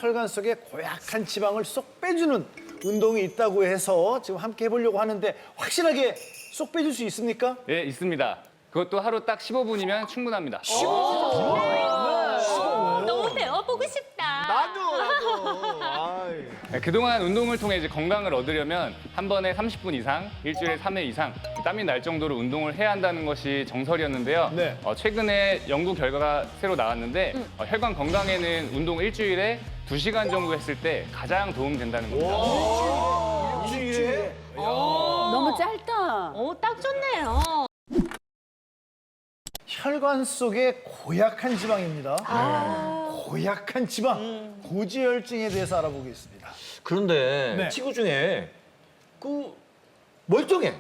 혈관 속에 고약한 지방을 쏙 빼주는 운동이 있다고 해서 지금 함께 해보려고 하는데 확실하게 쏙 빼줄 수 있습니까? 예, 있습니다. 그것도 하루 딱 15분이면 충분합니다. 너무 배워보고 싶다. 나도. 아이. 네, 그동안 운동을 통해 이제 건강을 얻으려면 한 번에 30분 이상, 일주일에 3회 이상 땀이 날 정도로 운동을 해야 한다는 것이 정설이었는데요. 네. 최근에 연구 결과가 새로 나왔는데 혈관 건강에는 운동 일주일에 2시간 정도 했을 때 가장 도움이 된다는 겁니다. 일주일에? 너무 짧다. 딱 좋네요. 혈관 속에 고약한 지방입니다. 고약한 지방, 고지혈증에 대해서 알아보겠습니다. 그런데 네. 친구 중에 그 멀쩡해.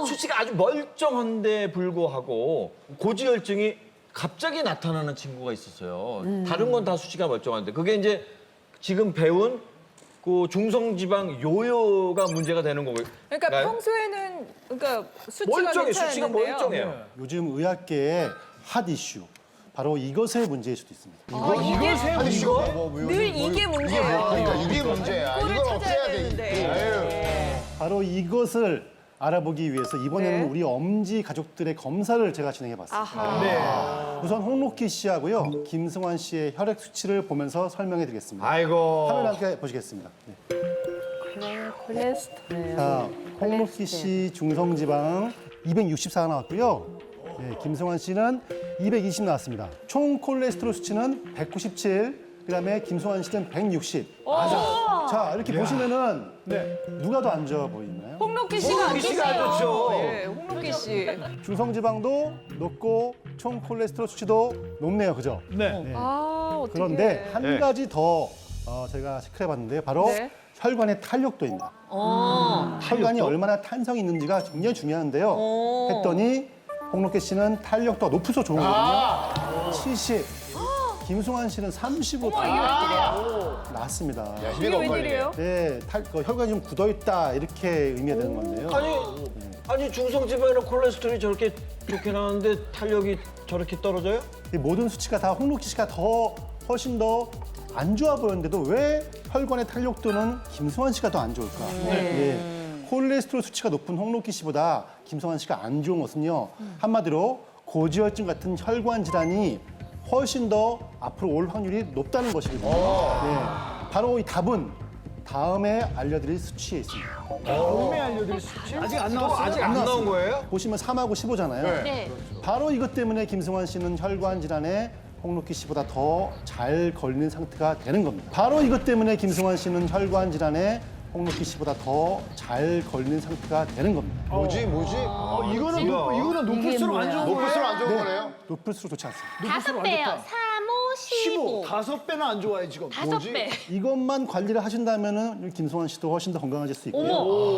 수치가 아주 멀쩡한데 불구하고 고지혈증이 갑자기 나타나는 친구가 있었어요. 다른 건 다 수치가 멀쩡한데 그게 이제 지금 배운 그 중성지방 요요가 문제가 되는 거고요. 그러니까 평소에는 수치가 멀쩡해, 수치가 괜찮았는데요. 멀쩡해요. 요즘 의학계의 핫 이슈 바로 이것의 문제일 수도 있습니다. 늘 이게 문제예요. 그러니까 이게 문제야. 이거를 이걸 찾아야 없애야 돼. 되는데. 바로 이것을 알아보기 위해서 이번에는 네. 우리 엄지 가족들의 검사를 제가 진행해봤습니다. 아하. 네. 우선 홍록희 씨하고요 김승환 씨의 혈액 수치를 보면서 설명해드리겠습니다. 아이고. 화면 함께 보시겠습니다. 네. 콜레스테롤. 자, 홍록희 씨 중성지방 264 나왔고요. 네, 김승환 씨는 220 나왔습니다. 총 콜레스테롤 수치는 197. 그다음에 김승환 씨는 160. 맞아. 자, 이렇게 보시면은 누가 더 안 좋아 보이나요? 홍록기 씨가 안 씨가 안 좋죠. 네, 홍록기 씨. 중성지방도 높고 총 콜레스테롤 수치도 높네요, 그죠? 네. 어떡해. 그런데 한 가지 더 제가 체크해봤는데요. 바로 네. 혈관의 탄력도입니다. 혈관이 얼마나 탄성이 있는지가 굉장히 중요한데요. 했더니 홍록희 씨는 탄력도가 높아서 좋은 거거든요. 70. 김승환 씨는 35. 나왔습니다. 이게 웬일이에요? 네, 혈관이 좀 굳어있다 이렇게 의미가 되는 건데요. 아니 중성지방이나 콜레스테롤이 저렇게 좋게 나왔는데 탄력이 저렇게 떨어져요? 이 모든 수치가 다 홍록희 씨가 훨씬 더 안 좋아 보였는데도 왜 혈관의 탄력도는 김승환 씨가 더 안 좋을까? 예. 콜레스테롤 수치가 높은 홍록희 씨보다 김승환 씨가 안 좋은 것은요. 한마디로 고지혈증 같은 혈관 질환이 훨씬 더 앞으로 올 확률이 높다는 것이거든요. 네. 바로 이 답은 다음에 알려드릴 수치에 있습니다. 다음에 알려드릴 수치. 아직 안 나왔어요? 아직 안 나온 거예요? 보시면 3하고 15잖아요. 네. 바로 이것 때문에 김승환 씨는 혈관 질환에 홍록희 씨보다 더 잘 걸리는 상태가 되는 겁니다. 바로 이것 때문에 김승환 씨는 혈관 질환에 홍록희 씨보다 더 잘 걸리는 상태가 되는 겁니다. 뭐지? 이거는 높을수록 안 좋은 거예요? 높을수록 안 좋은 거네요? 높을수록 좋지 않습니다. 5배요. 3, 5, 15. 5배나 안 좋아요, 지금. 5배. 이것만 관리를 하신다면은 김승환 씨도 훨씬 더 건강해질 수 있고요.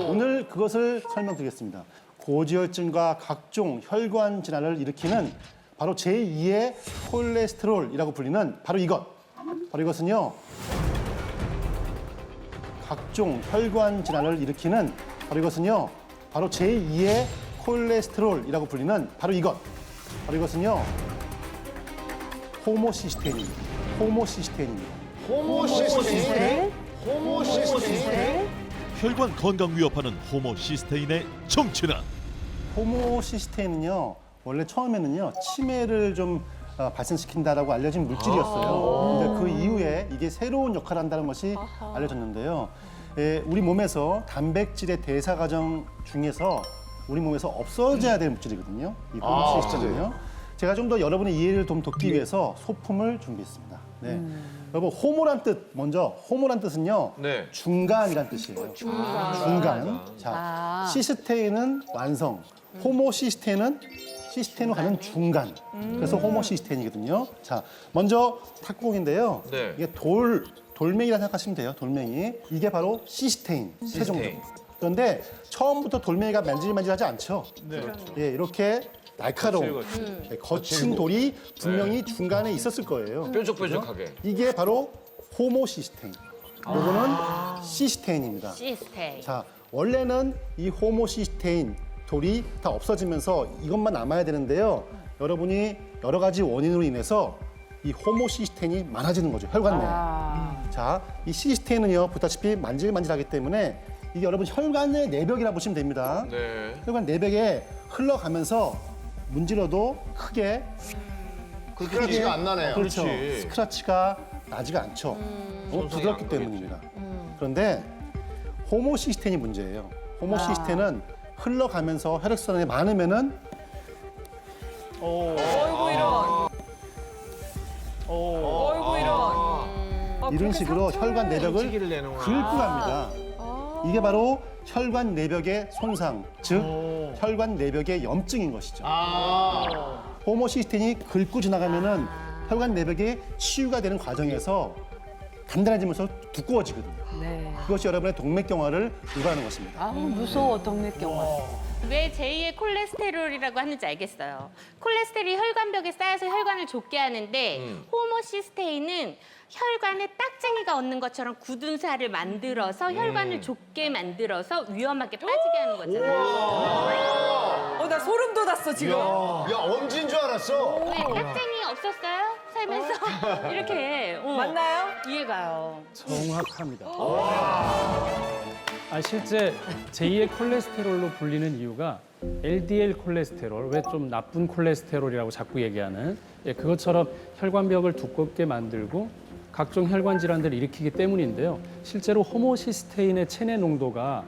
오늘 그것을 설명드리겠습니다. 고지혈증과 각종 혈관 질환을 일으키는 바로 제2의 콜레스테롤이라고 불리는 바로 이것. 바로 이것은요. 각종 혈관 질환을 일으키는 바로 이것은요. 바로 제2의 콜레스테롤이라고 불리는 바로 이것. 바로 이것은요. 호모시스테인입니다. 호모시스테인입니다. 호모시스테인? 혈관 건강 위협하는 호모시스테인의 정체는 호모시스테인은요. 원래 처음에는요. 치매를 좀 발생시킨다라고 알려진 물질이었어요. 근데 그 이후에 이게 새로운 역할을 한다는 것이 알려졌는데요. 우리 몸에서 단백질의 대사 과정 중에서 우리 몸에서 없어져야 될 물질이거든요. 이 호모시스테인은요. 제가 좀 더 여러분의 이해를 좀 돕기 위해서 소품을 준비했습니다. 네. 여러분 호모란 뜻 먼저 호모란 뜻은요. 네. 중간이란 뜻이에요. 중간. 자, 시스테인은 완성. 호모시스테인은 시스테인으로 가는 중간. 그래서 호모시스테인이거든요. 자, 먼저 탁구공인데요. 네. 이게 돌멩이라 생각하시면 돼요. 돌멩이. 이게 바로 시스테인. 세종종. 그런데 처음부터 돌멩이가 만질만질하지 않죠. 예, 이렇게 날카로운 거친 돌이 분명히 중간에 있었을 거예요. 뾰족뾰족하게. 이게 바로 호모시스테인. 요거는 시스테인입니다. 시스테인. 자, 원래는 이 호모시스테인 돌이 다 없어지면서 이것만 남아야 되는데요. 여러분이 여러 가지 원인으로 인해서 이 호모시스테인이 많아지는 거죠. 혈관 내에. 자, 이 시스테인은요, 보다시피 만질만질하기 때문에 이게 여러분 혈관의 내벽이라고 보시면 됩니다. 네. 혈관 내벽에 흘러가면서 문질러도 크게 스크래치가 안 나네요. 그렇죠. 그렇지. 스크래치가 나지가 않죠. 너무 부드럽기 때문입니다. 그런데 호모시스테인이 문제예요. 호모시스테인은 흘러가면서 혈액순환이 많으면은 어이구 이런. 어이구 이런. 이런 식으로 혈관 내벽을 움직이를 내는구나. 긁고 갑니다. 이게 바로 혈관 내벽의 손상, 즉 혈관 내벽의 염증인 것이죠. 호모시스테인이 긁고 지나가면은 혈관 내벽이 치유가 되는 과정에서 단단해지면서 두꺼워지거든요. 그것이 여러분의 동맥경화를 유발하는 것입니다. 아, 무서워, 동맥경화. 왜 제2의 콜레스테롤이라고 하는지 알겠어요. 콜레스테롤이 혈관벽에 쌓여서 혈관을 좁게 하는데 호모시스테인은 혈관에 딱쟁이가 얻는 것처럼 굳은 살을 만들어서 혈관을 좁게 만들어서 위험하게 빠지게 하는 거잖아요. 나 소름 돋았어 지금. 야, 엄지인 줄 알았어. 네, 딱쟁이 없었어요? 살면서 이렇게 맞나요? 이해가요. 정확합니다. 실제 제2의 콜레스테롤로 불리는 이유가 LDL 콜레스테롤, 왜 좀 나쁜 콜레스테롤이라고 자꾸 얘기하는 그것처럼 혈관벽을 두껍게 만들고 각종 혈관 질환들을 일으키기 때문인데요. 실제로 호모시스테인의 체내 농도가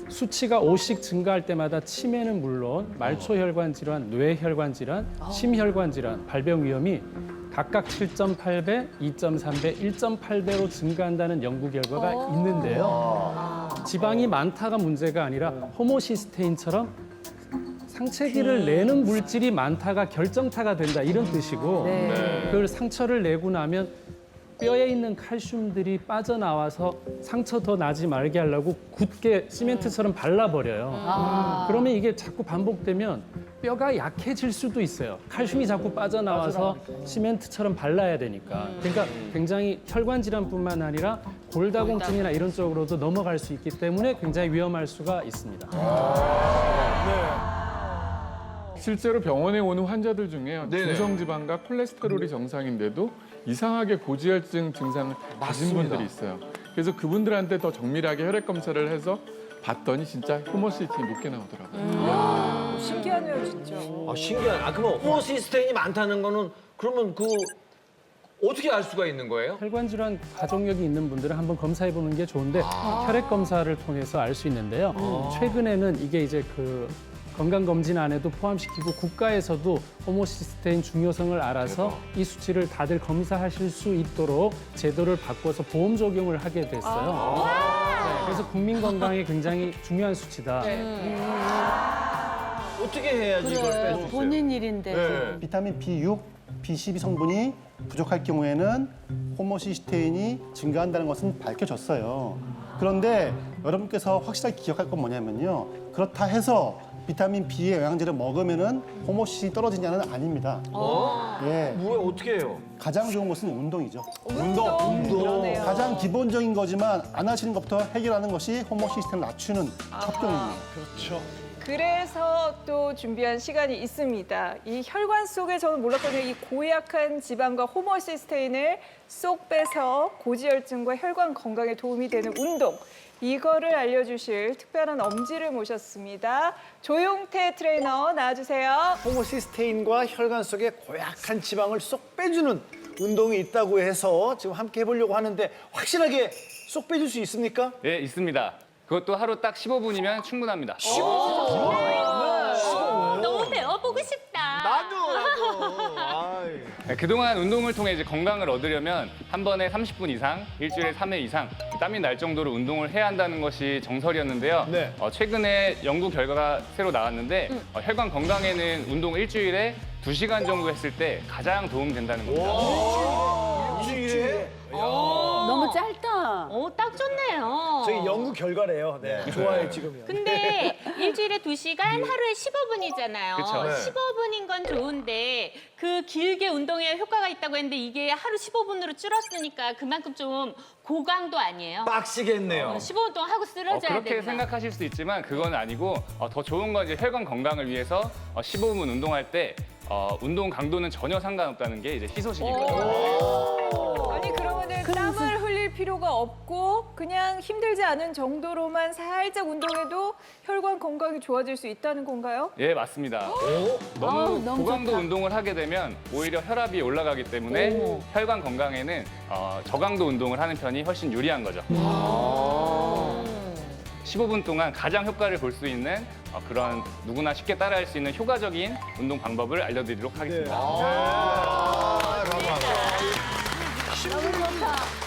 수치가 5씩 증가할 때마다 치매는 물론 말초혈관 질환, 뇌혈관 질환, 심혈관 질환, 발병 위험이 각각 7.8배, 2.3배, 1.8배로 증가한다는 연구 결과가 있는데요. 지방이 많다가 문제가 아니라 호모시스테인처럼 상체기를 내는 물질이 많다가 결정타가 된다 이런 뜻이고 그걸 상처를 내고 나면 뼈에 있는 칼슘들이 빠져나와서 상처 더 나지 말게 하려고 굳게 시멘트처럼 발라버려요. 그러면 이게 자꾸 반복되면 뼈가 약해질 수도 있어요. 칼슘이 자꾸 빠져나와서 시멘트처럼 발라야 되니까. 그러니까 굉장히 혈관 질환뿐만 아니라 골다공증이나 이런 쪽으로도 넘어갈 수 있기 때문에 굉장히 위험할 수가 있습니다. 실제로 병원에 오는 환자들 중에 네네. 중성지방과 콜레스테롤이 정상인데도 이상하게 고지혈증 증상을 가진 분들이 있어요. 그래서 그분들한테 더 정밀하게 혈액 검사를 해서 봤더니 진짜 호모시스테인이 높게 나오더라고요. 신기하네요 진짜. 신기한. 그러면 호모시스테인이 많다는 거는 그러면 어떻게 알 수가 있는 거예요? 혈관 질환 가족력이 있는 분들은 한번 검사해 보는 게 좋은데 혈액 검사를 통해서 알 수 있는데요. 최근에는 이게 이제 그 건강검진안에도 포함시키고 국가에서도 호모시스테인 중요성을 알아서 이 수치를 다들 검사하실 수 있도록 제도를 바꿔서 보험 적용을 하게 됐어요. 네, 그래서 국민 건강에 굉장히 중요한 수치다. 어떻게 해야지 이걸 뺄 수 있어요? 본인 일인데. 비타민 B6, B12 성분이 부족할 경우에는 호모시스테인이 증가한다는 것은 밝혀졌어요. 그런데 여러분께서 확실하게 기억할 건 뭐냐면요. 그렇다 해서 비타민 B의 영양제를 먹으면은 호모시스테인이 떨어지냐는 아닙니다. 예. 뭐야 어떻게 해요? 가장 좋은 것은 운동이죠. 운동. 그러네요. 가장 기본적인 거지만 안 하시는 것부터 해결하는 것이 호모시스테인을 낮추는 첩경입니다. 그래서 또 준비한 시간이 있습니다. 이 혈관 속에 저는 몰랐거든요. 이 고약한 지방과 호모시스테인을 쏙 빼서 고지혈증과 혈관 건강에 도움이 되는 운동. 이거를 알려주실 특별한 엄지를 모셨습니다. 조용태 트레이너 나와주세요. 호모시스테인과 혈관 속의 고약한 지방을 쏙 빼주는 운동이 있다고 해서 지금 함께 해보려고 하는데 확실하게 쏙 빼줄 수 있습니까? 네, 있습니다. 그것도 하루 딱 15분이면 충분합니다. 너무 배워보고 싶다. 네, 그동안 운동을 통해 이제 건강을 얻으려면 한 번에 30분 이상, 일주일에 3회 이상 땀이 날 정도로 운동을 해야 한다는 것이 정설이었는데요. 네. 최근에 연구 결과가 새로 나왔는데 혈관 건강에는 운동 일주일에 2시간 정도 했을 때 가장 도움 된다는 겁니다. 일주일에? 너무 짧다. 딱 좋네요. 저희 연구 결과래요. 네. 좋아요, 지금요. 근데 일주일에 2시간, 하루에 15분이잖아요. 그쵸. 네. 15분인 건 좋은데 그 길게 운동에 효과가 있다고 했는데 이게 하루 15분으로 줄었으니까 그만큼 좀 고강도 아니에요? 빡시겠네요. 15분 동안 하고 쓰러져야 그렇게 되구나. 생각하실 수도 있지만 그건 아니고 더 좋은 건 이제 혈관 건강을 위해서 15분 운동할 때 운동 강도는 전혀 상관없다는 게 이제 희소식이거든요. 아니 그러면은 땀을 흘릴 필요가 없고 그냥 힘들지 않은 정도로만 살짝 운동해도 혈관 건강이 좋아질 수 있다는 건가요? 예, 맞습니다. 너무 아우, 너무 고강도 좋다. 운동을 하게 되면 오히려 혈압이 올라가기 때문에 혈관 건강에는 저강도 운동을 하는 편이 훨씬 유리한 거죠. 15분 동안 가장 효과를 볼 수 있는 그런 누구나 쉽게 따라할 수 있는 효과적인 운동 방법을 알려드리도록 하겠습니다.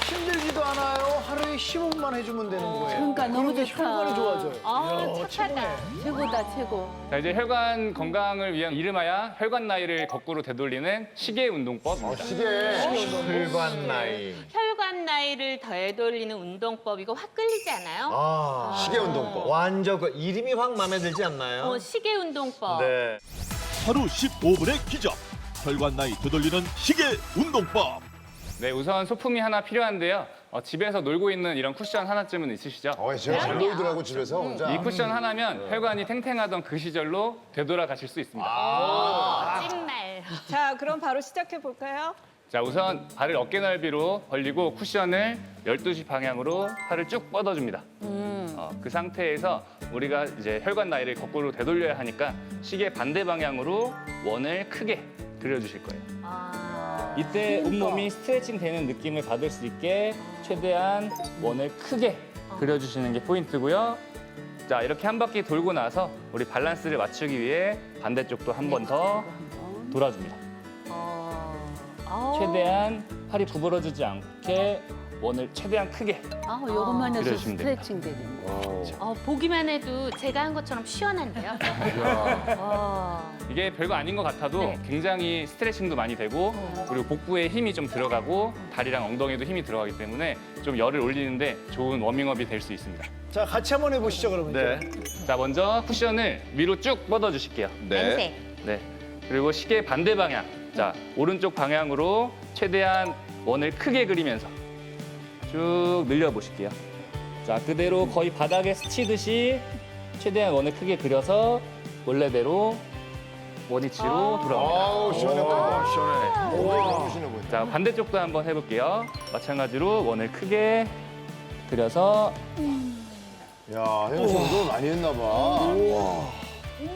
힘들지도 않아요. 하루에 15분만 해주면 되는 거예요. 그러니까 너무 그런데 좋다. 혈관이 좋아져요. 아, 착하다. 최고다, 최고. 자, 이제 혈관 건강을 위한 이름하여 혈관 나이를 거꾸로 되돌리는 시계 운동법입니다. 혈관 나이. 혈관 나이를 되돌리는 운동법 이거 확 끌리지 않아요? 시계 운동법. 완전 그 이름이 확 마음에 들지 않나요? 시계 운동법. 네. 하루 15분의 기적. 혈관 나이 되돌리는 시계 운동법. 네, 우선 소품이 하나 필요한데요. 집에서 놀고 있는 이런 쿠션 하나쯤은 있으시죠? 제가 잘 놀더라고 집에서 혼자. 이 쿠션 하나면 혈관이 탱탱하던 그 시절로 되돌아가실 수 있습니다. 찐말. 자, 그럼 바로 시작해 볼까요? 자, 우선 발을 어깨 넓이로 벌리고 쿠션을 12시 방향으로 팔을 쭉 뻗어줍니다. 그 상태에서 우리가 이제 혈관 나이를 거꾸로 되돌려야 하니까 시계 반대 방향으로 원을 크게 그려주실 거예요. 이때 온몸이 스트레칭 되는 느낌을 받을 수 있게 최대한 원을 크게 그려주시는 게 포인트고요. 자, 이렇게 한 바퀴 돌고 나서 우리 밸런스를 맞추기 위해 반대쪽도 한 번 더 돌아줍니다. 최대한 팔이 구부러지지 않게 원을 최대한 크게. 요것만 해도 그러시면 됩니다. 스트레칭 되겠네. 보기만 해도 제가 한 것처럼 시원한데요? 이게 별거 아닌 것 같아도 네. 굉장히 스트레칭도 많이 되고 그리고 복부에 힘이 좀 들어가고 다리랑 엉덩이도 힘이 들어가기 때문에 좀 열을 올리는데 좋은 워밍업이 될 수 있습니다. 자, 같이 한번 해보시죠, 그러면. 네. 자, 먼저 쿠션을 위로 쭉 뻗어 주실게요. 냄새. 네. 그리고 시계 반대 방향. 자, 오른쪽 방향으로 최대한 원을 크게 그리면서 쭉 늘려 보실게요. 자, 그대로 거의 바닥에 스치듯이 최대한 원을 크게 그려서 원래대로 원위치로 돌아옵니다. 아우 시원해 보인다. 시원해. 오, 시원해 보인다. 자, 반대쪽도 한번 해볼게요. 마찬가지로 원을 크게 그려서 야, 혜영 씨 운동 많이 했나 봐.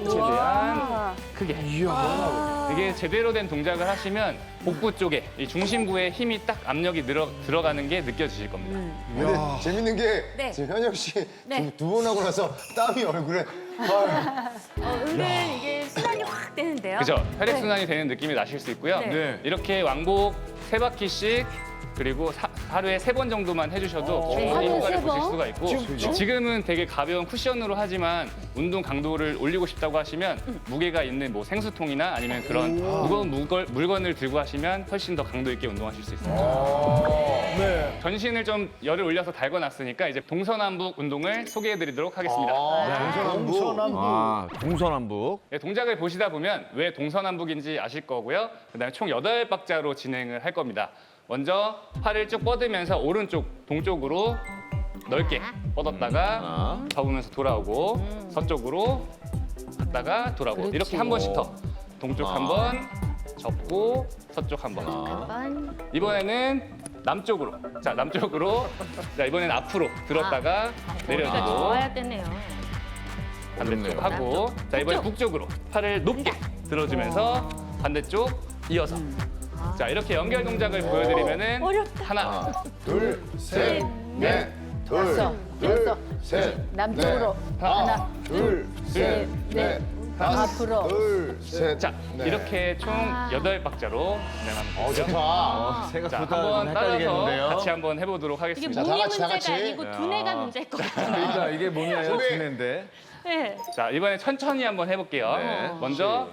최대한 크게. 이게 제대로 된 동작을 하시면 복부 쪽에 이 중심부에 힘이 딱 압력이 들어가는 게 느껴지실 겁니다. 근데 재밌는 게 네. 지금 현영 씨 네. 두 번 하고 나서 땀이 얼굴에. 은근 이게 순환이 확 되는데요? 그죠? 혈액순환이 되는 느낌이 나실 수 있고요. 네. 이렇게 왕복 3바퀴씩 그리고 하루에 3번 정도만 해주셔도 충분히 하루에 효과를 3번? 보실 수가 있고 지금은 되게 가벼운 쿠션으로 하지만 운동 강도를 올리고 싶다고 하시면 무게가 있는 뭐 생수통이나 아니면 그런 무거운 물건을 들고 하시면 훨씬 더 강도 있게 운동하실 수 있습니다. 네. 전신을 좀 열을 올려서 달궈놨으니까 이제 동서남북 운동을 소개해드리도록 하겠습니다. 동서남북. 동서남북. 네, 동작을 보시다 보면 왜 동서남북인지 아실 거고요. 그다음에 총 8박자로 진행을 할 겁니다. 먼저 팔을 쭉 뻗으면서 오른쪽 동쪽으로 넓게 뻗었다가 접으면서 돌아오고 서쪽으로 갔다가 돌아오고 그렇지. 이렇게 한 번씩 더 동쪽 한 번 접고 서쪽 한 번. 한번 이번에는 남쪽으로. 자, 남쪽으로. 자, 이번엔 앞으로 들었다가 머리가 내려주고 좋아야 되네요. 반대쪽 하고 자, 이번엔 북쪽으로 팔을 높게 들어주면서 반대쪽 이어서 자, 이렇게 연결 동작을 보여드리면은 어렵다. 하나, 둘, 셋, 넷, 둘, 다섯, 둘, 여섯, 셋, 남쪽으로 넷, 하나, 둘, 셋, 넷, 다섯, 앞으로. 둘, 셋. 자, 넷. 이렇게 총 8박자로 진행하면 되고요. 좋다. 자, 생각보다 한번 따라서 헷갈리겠는데요. 같이 한번 해보도록 이게 하겠습니다. 몸이 다 같이. 문제가 아니고 두뇌가 문제일 것 같아요. 그러니까 이게 몸이 아니라 소개. 두뇌인데. 네. 자, 이번에 천천히 한번 해볼게요. 네. 먼저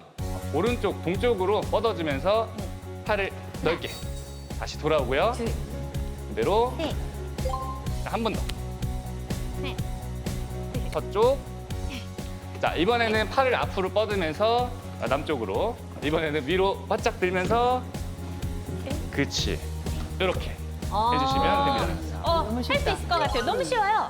오른쪽 동쪽으로 뻗어주면서 팔을 넓게 다시 돌아오고요. 그대로 네. 한 번 더. 네. 서쪽. 자, 이번에는 팔을 앞으로 뻗으면서 남쪽으로. 이번에는 위로 바짝 들면서. 그렇지. 이렇게 해주시면 됩니다. 할 수 있을 것 같아요. 너무 쉬워요.